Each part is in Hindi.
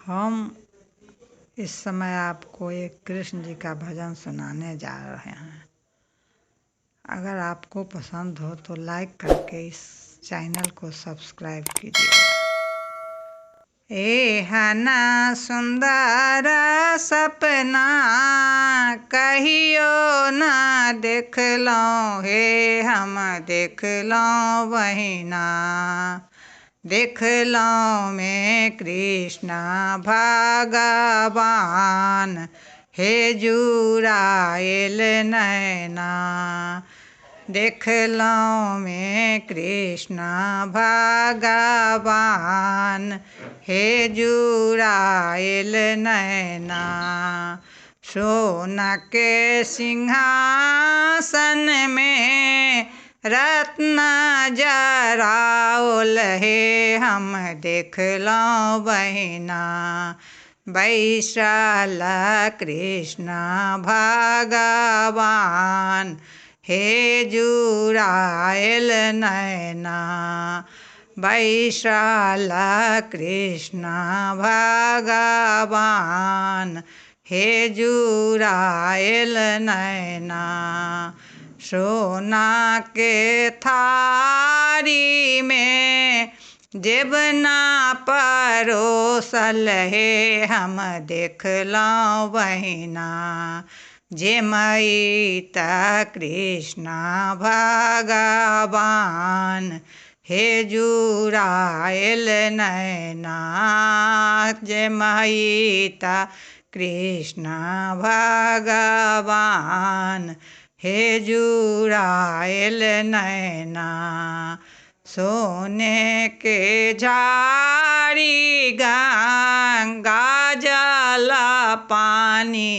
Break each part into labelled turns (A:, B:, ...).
A: हम इस समय आपको एक कृष्ण जी का भजन सुनाने जा रहे हैं। अगर आपको पसंद हो तो लाइक करके इस चैनल को सब्सक्राइब कीजिएगा। एहना सुंदर सपना कहियो न देखलौं हे हम देखलौं बहिना। देखलौं में कृष्ण भगवान हे जुड़ायल नैना। देखलौं में कृष्ण भगवान हे जुड़ायल नैना। सोना के सिंहासन में रत्न जराओल हे हम देखलौं बहिना। बैसल कृष्ण भगवान हे जुड़ायल नैना। बैसल कृष्ण भगवान हे जुड़ायल नैना। सोना के थारी में जेबना परोसल हे हम देखलौं बहिना। जेमई त कृष्ण भगवान हे जुड़ायल नैना। जेमई त कृष्ण भगवान हे जुड़ायल नैना। सोने के झाड़ी गंगा जल पानी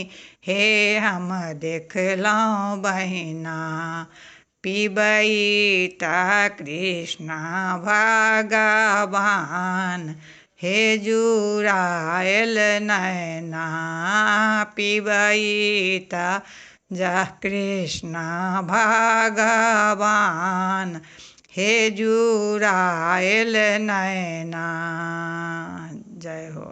A: हे हम देखलौं बहिना। पीबई त कृष्ण भगवान हे जुड़ायल नैना। पीबई त कृष्ण भगवान हे जुड़ायल नैना। जय हो।